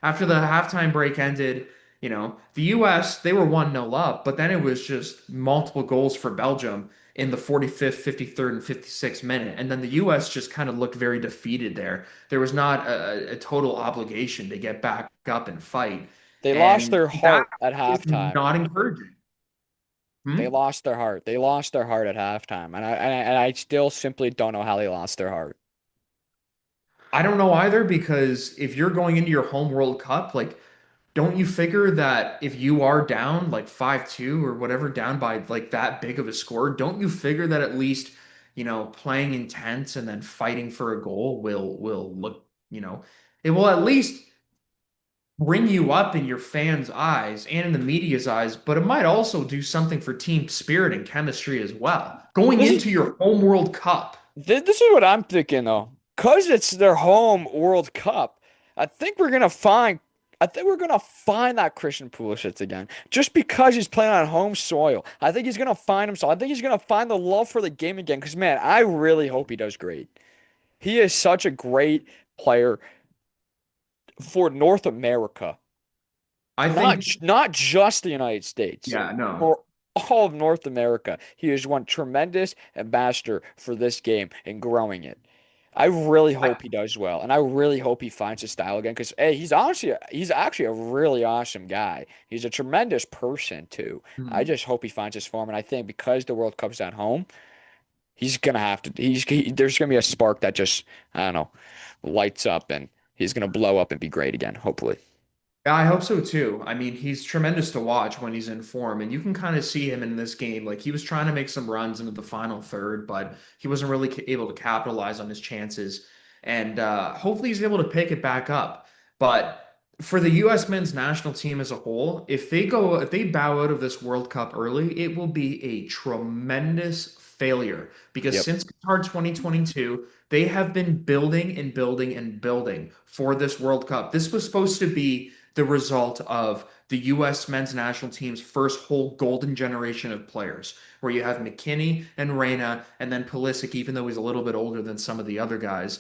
After the halftime break ended, the US, they were 1-0 up, but then it was just multiple goals for Belgium in the 45th, 53rd, and 56th minute. And then the US just kind of looked very defeated there. There was not a total obligation to get back up and fight. They lost And their that heart at is halftime. not encouraging. They Hmm? lost their heart. They lost their heart at halftime, and I still simply don't know how they lost their heart. I don't know either, because if you're going into your home World Cup, like, don't you figure that if you are down like 5-2 or whatever, down by like that big of a score, don't you figure that at least, playing intense and then fighting for a goal will look, it will at least bring you up in your fans' eyes and in the media's eyes, but it might also do something for team spirit and chemistry as well. Going This is into your home World Cup. this is what I'm thinking though. Because it's their home World Cup, I think we're gonna find I think we're gonna find that Christian Pulisic again. Just because he's playing on home soil. I think he's gonna find himself. I think he's gonna find the love for the game again. Because man, I really hope he does great. He is such a great player for North America. I Not think, not just the United States, yeah, no. for all of North America. He is one tremendous ambassador for this game and growing it. I really hope he does well, and I really hope he finds his style again. Because hey, he's actually a really awesome guy. He's a tremendous person too. I Hmm. just hope he finds his form, and I think because the World Cup's at home, he's gonna have to. There's gonna be a spark that just I don't know lights up, and he's gonna blow up and be great again. Hopefully. Yeah, I hope so too. I mean, he's tremendous to watch when he's in form, and you can kind of see him in this game. Like, he was trying to make some runs into the final third, but he wasn't really able to capitalize on his chances. and hopefully he's able to pick it back up. But for the U.S. men's national team as a whole, if they bow out of this World Cup early, it will be a tremendous failure because Yep. since Qatar 2022, they have been building and building and building for this World Cup. This was supposed to be the result of the U.S. men's national team's first whole golden generation of players, where you have McKinney and Reyna, and then Pulisic, even though he's a little bit older than some of the other guys.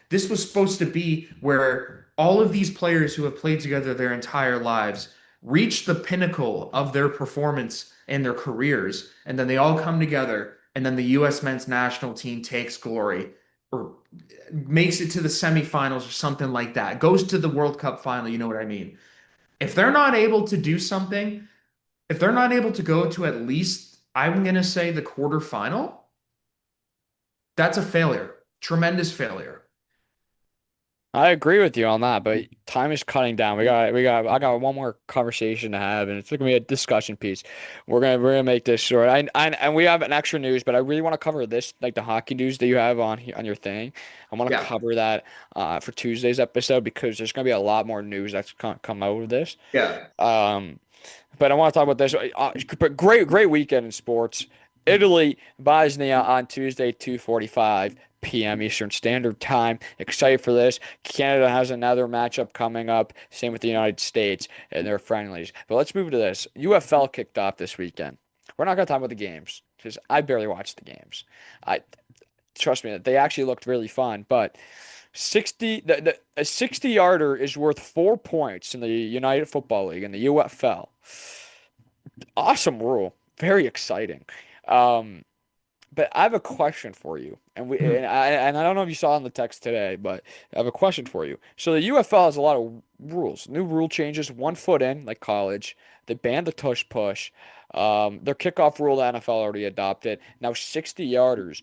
This was supposed to be where all of these players who have played together their entire lives reach the pinnacle of their performance and their careers, and then they all come together, and then the U.S. men's national team takes glory or makes it to the semifinals or something like that, goes to the World Cup final, you know what I mean? If they're not able to do something, if they're not able to go to at least, I'm going to say the quarterfinal, that's a failure. Tremendous failure. I agree with you on that, but time is cutting down. I got one more conversation to have, and it's gonna be a discussion piece. We're gonna make this short. And we have an extra news, but I really want to cover this, like the hockey news that you have on your thing. I want to Yeah. cover that for Tuesday's episode because there's gonna be a lot more news that's come out of this. Yeah. Um, but I want to talk about this. But great weekend in sports. Italy, Bosnia on Tuesday, 2:45 p.m. Eastern Standard Time. Excited for this. Canada has another matchup coming up. Same with the United States and their friendlies. But let's move to this. UFL kicked off this weekend. We're not going to talk about the games because I barely watched the games. I trust me, they actually looked really fun. But 60 a 60 yarder is worth 4 points in the United Football League in the UFL. Awesome rule. Very exciting. Um, but I have a question for you, and I don't know if you saw in the text today, but I have a question for you. So the UFL has a lot of rules, new rule changes. 1 foot in, like college. They banned the tush push. Their kickoff rule the NFL already adopted. Now 60 yarders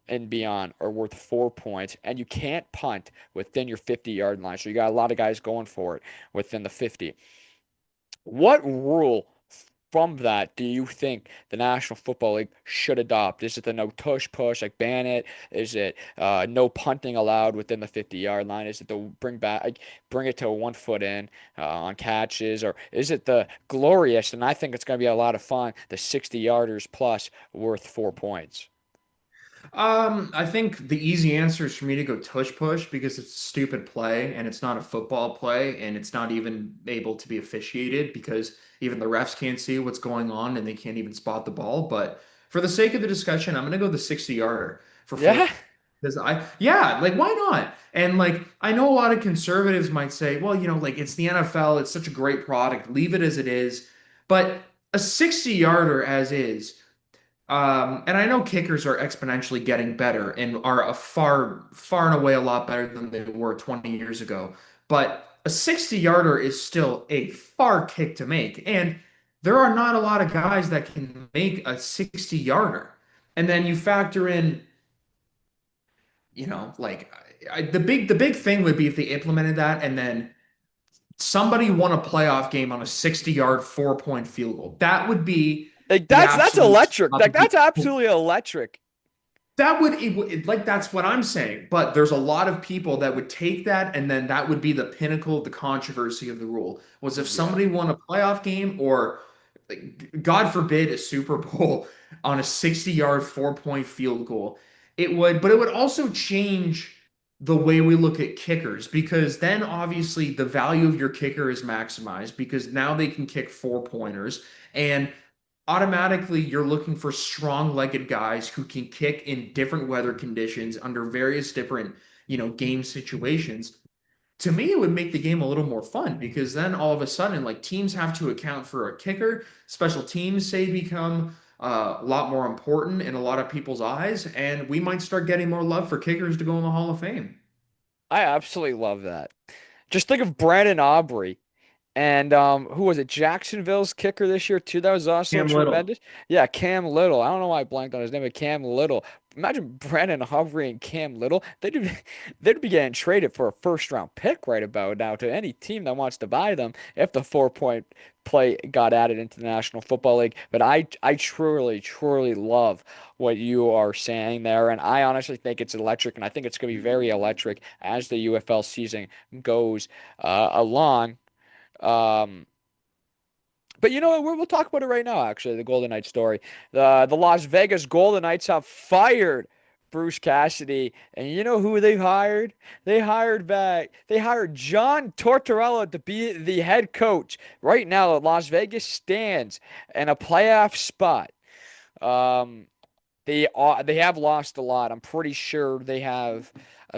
and beyond are worth 4 points, and you can't punt within your 50-yard line. So you got a lot of guys going for it within the 50. What rule from that do you think the National Football League should adopt? Is it the no tush push, like ban it? Is it no punting allowed within the 50-yard line? Is it the bring it to a 1 foot in on catches, or is it the glorious? And I think it's going to be a lot of fun. The 60 yarders plus worth 4 points. I think the easy answer is for me to go tush push because it's a stupid play and it's not a football play and it's not even able to be officiated because even the refs can't see what's going on and they can't even spot the ball. But for the sake of the discussion, I'm gonna go the 60 yarder for four Yeah. because yeah, like why not? And like I know a lot of conservatives might say, well, like it's the NFL, it's such a great product, leave it as it is. But a 60 yarder as is. And I know kickers are exponentially getting better and are a far and away a lot better than they were 20 years ago. But a 60 yarder is still a far kick to make. And there are not a lot of guys that can make a 60 yarder. And then you factor in, like the big thing would be if they implemented that and then somebody won a playoff game on a 60-yard 4-point field goal. That would be Like the that's absolute electric. Like that's absolutely electric. that would like that's what I'm saying. But there's a lot of people that would take that, and then that would be the pinnacle of the controversy of the rule. Was if Yeah. somebody won a playoff game or, like, God forbid, a Super Bowl on a 60-yard 4-point field goal, but it would also change the way we look at kickers because then obviously the value of your kicker is maximized because now they can kick 4-pointers and automatically you're looking for strong-legged guys who can kick in different weather conditions under various different, game situations. To me, it would make the game a little more fun because then all of a sudden, like teams have to account for a kicker. Special teams say become a lot more important in a lot of people's eyes, and we might start getting more love for kickers to go in the Hall of Fame. I absolutely love that. Just think of Brandon Aubrey and who was it? Jacksonville's kicker this year too. That was also Cam Little. tremendous. Yeah, Cam Little. I don't know why I blanked on his name, but Cam Little. imagine Brandon Humphrey and Cam Little. They'd be getting traded for a first round pick right about now to any team that wants to buy them if the 4 point play got added into the National Football League. But I truly, truly love what you are saying there, and I honestly think it's electric, and I think it's going to be very electric as the UFL season goes along. Um, but you know what? We'll talk about it right now, actually, the Golden Knights story. The Las Vegas Golden Knights have fired Bruce Cassidy. And you know who they hired? They hired John Tortorella to be the head coach. Right now, Las Vegas stands in a playoff spot. Um, they have lost a lot. I'm pretty sure they have. I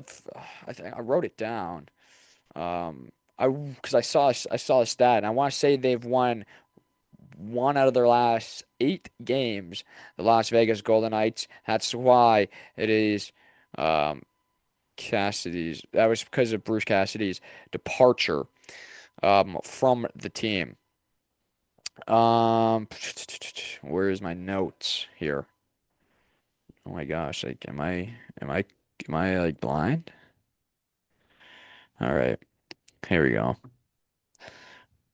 think I wrote it down. I because I saw a stat, and I want to say they've won one out of their last 8 games, the Las Vegas Golden Knights. That's why it is um, Cassidy's. That was because of Bruce Cassidy's departure from the team. Um, where is my notes here? Oh my gosh, like, am I like blind? All right, here we go.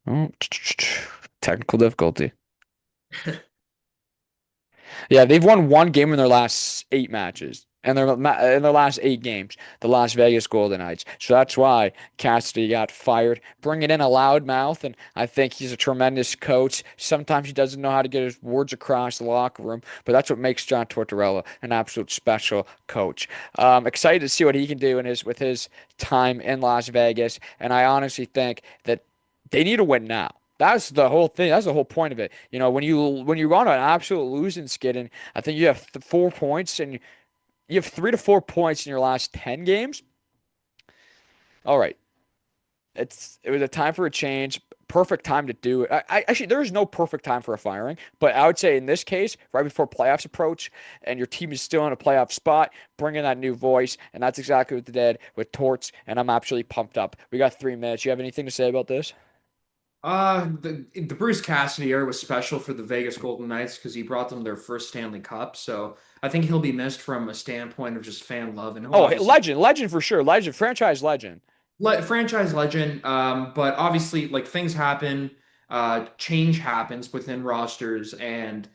Oh, technical difficulty. Yeah, they've won one game in their last 8 matches, and in their last 8 games, the Las Vegas Golden Knights. So that's why Cassidy got fired, bringing in a loudmouth, and I think he's a tremendous coach. Sometimes he doesn't know how to get his words across the locker room, but that's what makes John Tortorella an absolute special coach. Excited to see what he can do in his with his time in Las Vegas, and I honestly think that they need to win now. That's the whole thing. That's the whole point of it. You know, when you run an absolute losing skid, and I think you have 4 points, and you have 3 to 4 points in your last 10 games. All right, it was a time for a change. Perfect time to do it. Actually, there is no perfect time for a firing, but I would say in this case, right before playoffs approach, and your team is still in a playoff spot, bring in that new voice, and that's exactly what they did with Torts. And I'm absolutely pumped up. We got 3 minutes. You have anything to say about this? The Bruce Cassidy era was special for the Vegas Golden Knights because he brought them their first Stanley Cup. So I think he'll be missed from a standpoint of just fan love, and he'll Oh, hey, obviously legend for sure, legend, franchise legend. franchise legend. But obviously, like things happen, change happens within rosters, and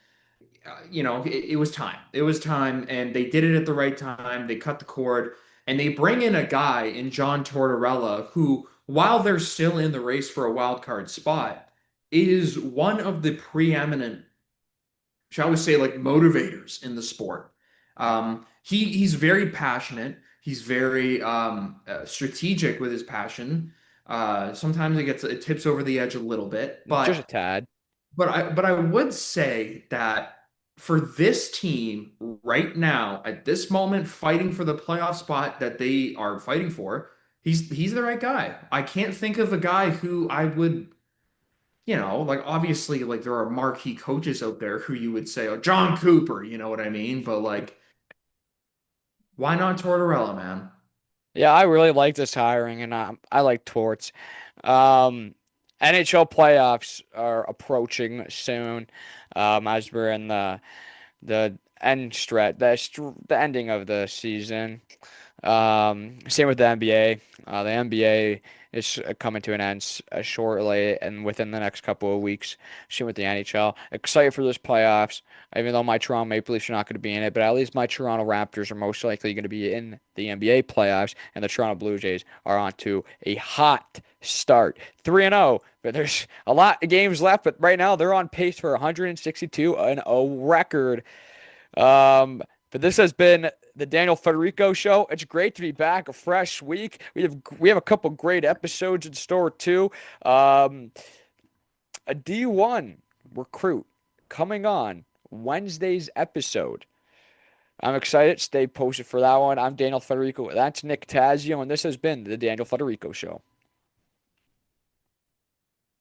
it was time. It was time, and they did it at the right time. They cut the cord, and they bring in a guy in John Tortorella who, while they're still in the race for a wild card spot, is one of the preeminent, shall we say, like motivators in the sport. He's very passionate. He's very strategic with his passion. Sometimes it tips over the edge a little bit, Just a but tad. but I would say that for this team right now, at this moment, fighting for the playoff spot that they are fighting for, he's the right guy. I can't think of a guy who I would, like obviously like there are marquee coaches out there who you would say, oh, John Cooper, you know what I mean? But like, why not Tortorella, man? Yeah, I really like this hiring, and I like Torts. Um, NHL playoffs are approaching soon, as we're in the end stretch, the ending of the season. Same with the NBA. The NBA is coming to an end shortly and within the next couple of weeks. Same with the NHL. Excited for those playoffs, even though my Toronto Maple Leafs are not going to be in it, but at least my Toronto Raptors are most likely going to be in the NBA playoffs, and the Toronto Blue Jays are on to a hot start. 3-0, but there's a lot of games left, but right now they're on pace for 162-0 record. But this has been the Daniel Federico show. It's great to be back, a fresh week. We have a couple great episodes in store too. Um, a D1 recruit coming on Wednesday's episode. I'm excited. Stay posted for that one. I'm Daniel Federico. That's Nick Tazio, and this has been the Daniel Federico show.